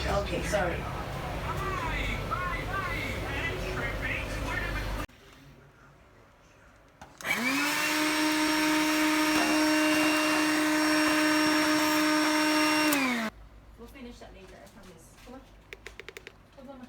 Okay, sorry. We'll finish that later, I promise. Come on. Come on.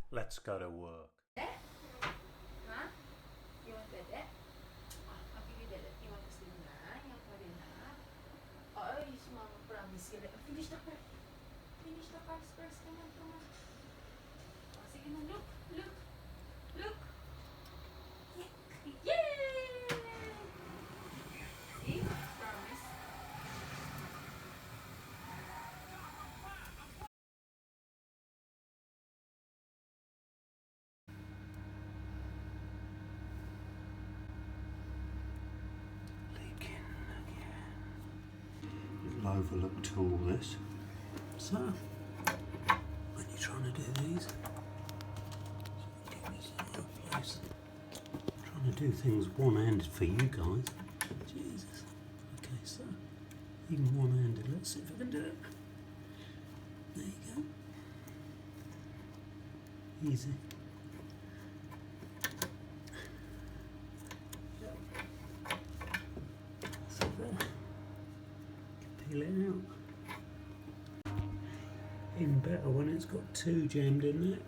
Let's go to work. Huh? You want that? I'll give you that. You want this thing na? You want it na? Oh, you mama promise you. Finish the part. Finish the parts first. Come on, come on. Oh, sige na. Look, look, look. Yay! See? Promise. Leaking again. You've overlooked all this. So, when you're trying to do these, trying to do things one-handed for you guys. Jesus. Okay, so even one-handed. Let's see if I can do it. There you go. Easy. So there. Peel it out. Even better when it's got two jammed in there.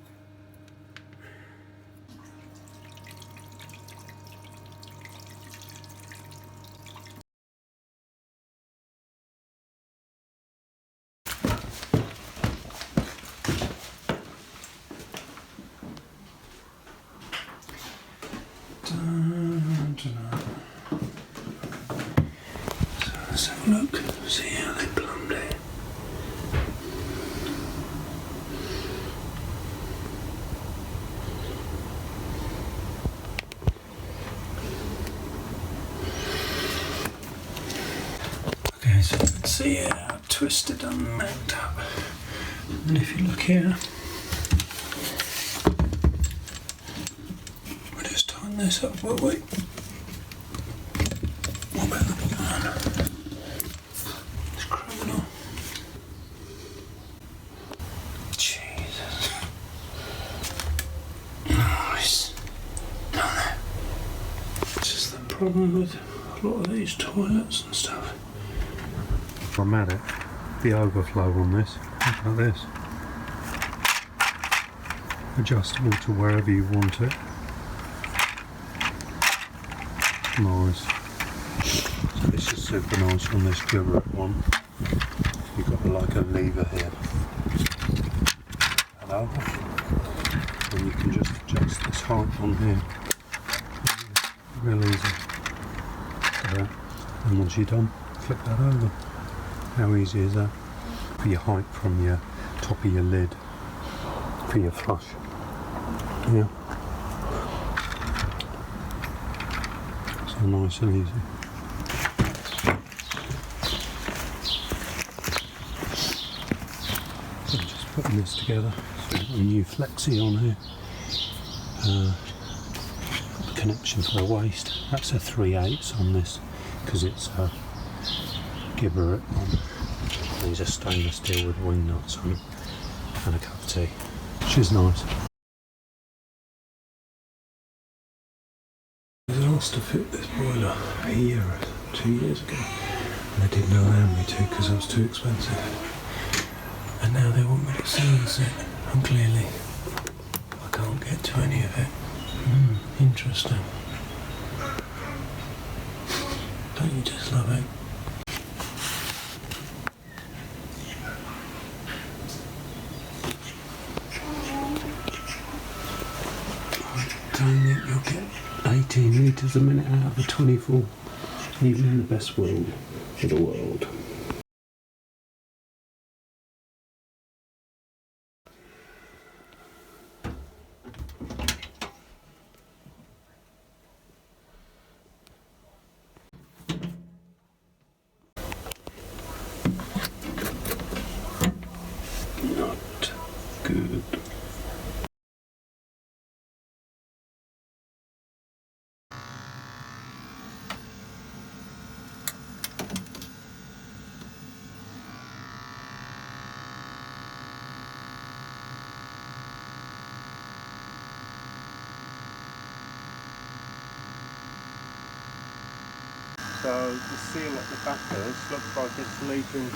So let's have a look, see how they plumbed it. Okay, so let's see how twisted and macked up. And if you look here, we'll just tighten this up, will we? What about the one? It's criminal. Jesus. Nice. Done it. This is the problem with a lot of these toilets and stuff. Dramatic. The overflow on this. Look at this. Adjustable to wherever you want it. Nice. So this is super nice on this GEBERIT one. You've got like a lever here. And over. And you can just adjust this height on here. Real easy. There. And once you're done, flip that over. How easy is that? For your height from your top of your lid. For your flush. Yeah. So nice and easy. So I'm just putting this together. So I've got a new flexi on here. Got the connection for the waste. That's a 3/8 on this because it's a GEBERIT one. These are stainless steel with wing nuts on it and a cup of tea, which is nice. I was asked to fit this boiler a year or 2 years ago and they didn't allow me to because it was too expensive. And now they want me to service it and clearly I can't get to any of it. Interesting. Don't you just love it? I don't think you'll get 18 litres a minute out of a 24, even in the best world of the world. So the seal at the back of this looks like it's leaking.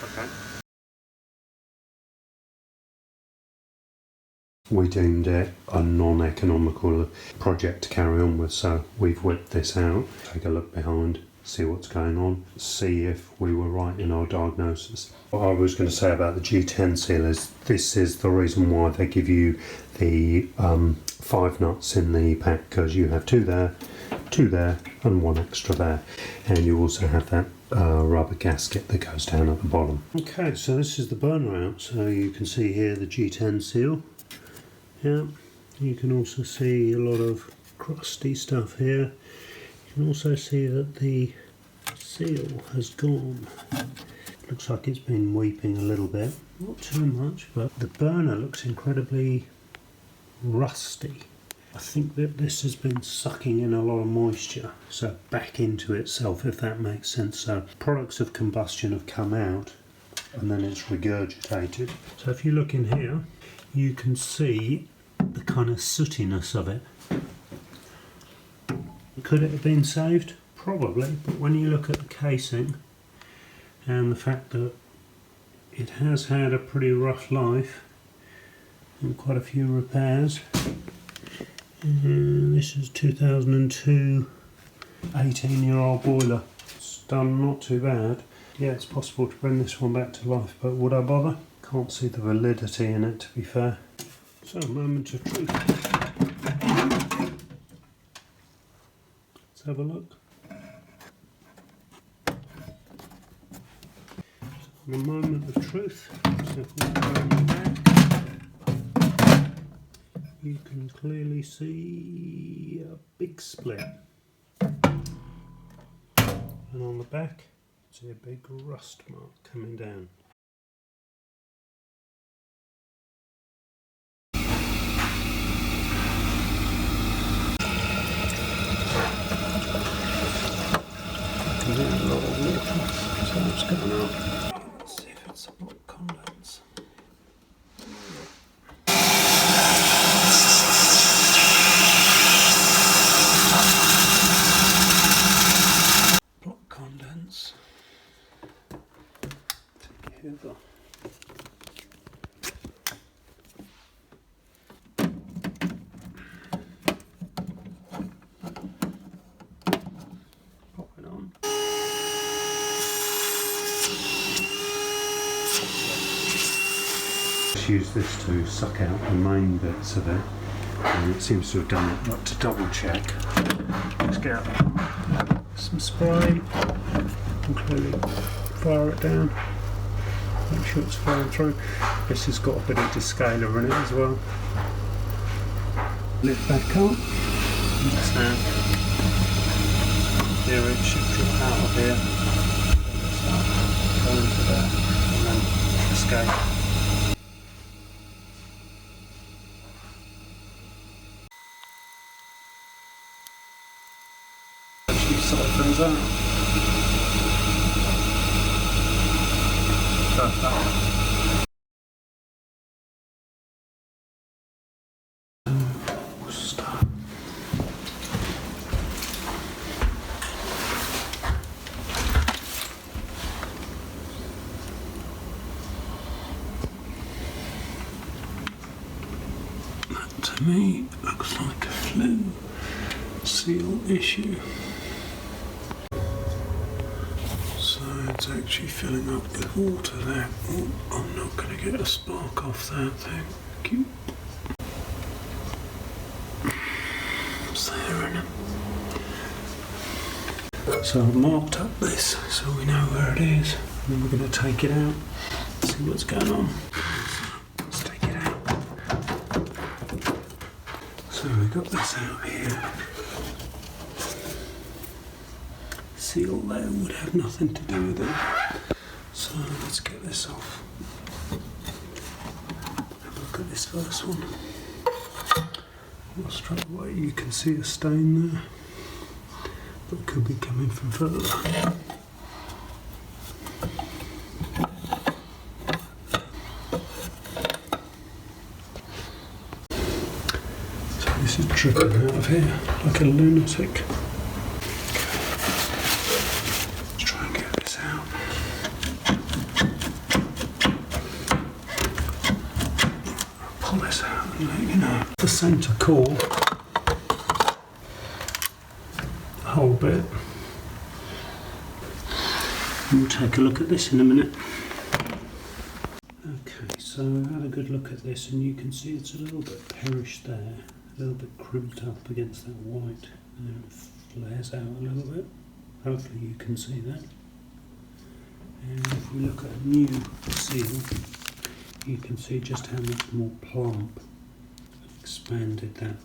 Okay. We deemed it a non-economical project to carry on with, so we've whipped this out. Take a look behind, see what's going on, see if we were right in our diagnosis. What I was going to say about the G10 seal is this is the reason why they give you the 5 nuts in the pack, because you have 2 there, 2 there and 1 extra there, and you also have that rubber gasket that goes down at the bottom. Okay, so this is the burner out, so you can see here the G10 seal. Yeah, you can also see a lot of crusty stuff here. You can also see that the seal has gone. Looks like it's been weeping a little bit, not too much, but the burner looks incredibly rusty. I think that this has been sucking in a lot of moisture, so back into itself, if that makes sense. So products of combustion have come out and then it's regurgitated. So if you look in here, you can see the kind of sootiness of it. Could it have been saved? Probably, but when you look at the casing and the fact that it has had a pretty rough life and quite a few repairs. And this is 2002 18-year-old boiler. It's done not too bad. Yeah, it's possible to bring this one back to life, but would I bother? Can't see the validity in it, to be fair. So, moment of truth. Let's have a look. The moment of truth. So if we go on the back, you can clearly see a big split. And on the back, see a big rust mark coming down. A lot of water, so what's going on? Let's see if it's a block condense. Block condense together. Pop it on. Use this to suck out the main bits of it, and it seems to have done it. But to double check, let's get some spray and clearly fire it down, make sure it's firing through. This has got a bit of descaler in it as well. Lid back on, that's now. Here it should drip out of here, go into there and then escape. Siphons out. Stop. That to me looks like a flue seal issue. It's actually filling up with water there. Oh, I'm not going to get a spark off that thing. Cute. It's there, isn't it? So I've marked up this so we know where it is. And then we're going to take it out, see what's going on. Let's take it out. So we've got this out here. Seal there would have nothing to do with it. So let's get this off. Have a look at this first one. Well, straight away you can see a stain there, but it could be coming from further. This is dripping out of here like a lunatic. Let's try and get this out. Pull this out and let you know. The centre core, the whole bit. We'll take a look at this in a minute. Okay, so I had a good look at this and you can see it's a little bit perished there, a little bit crimped up against that white, and it flares out a little bit. Hopefully you can see that. And if we look at a new seal, you can see just how much more plump and expanded that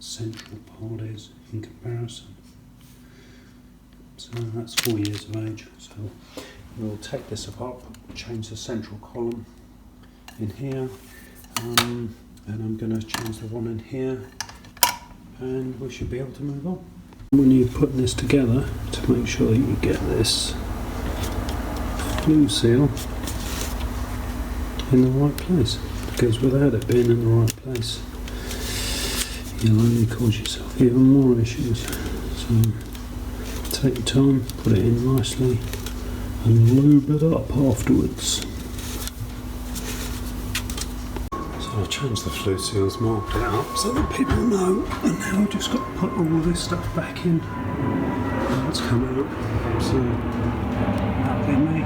central part is in comparison. So that's 4 years of age. So we'll take this apart, change the central column in here, and I'm going to change the one in here, and we should be able to move on. When you're putting this together, to make sure that you get this flue seal in the right place, because without it being in the right place, you'll only cause yourself even more issues. So take your time, put it in nicely, and lube it up afterwards. So I changed the flue seals, marked it up so that people know, and now I've just got to put all this stuff back in. That's come out, so that'll be me.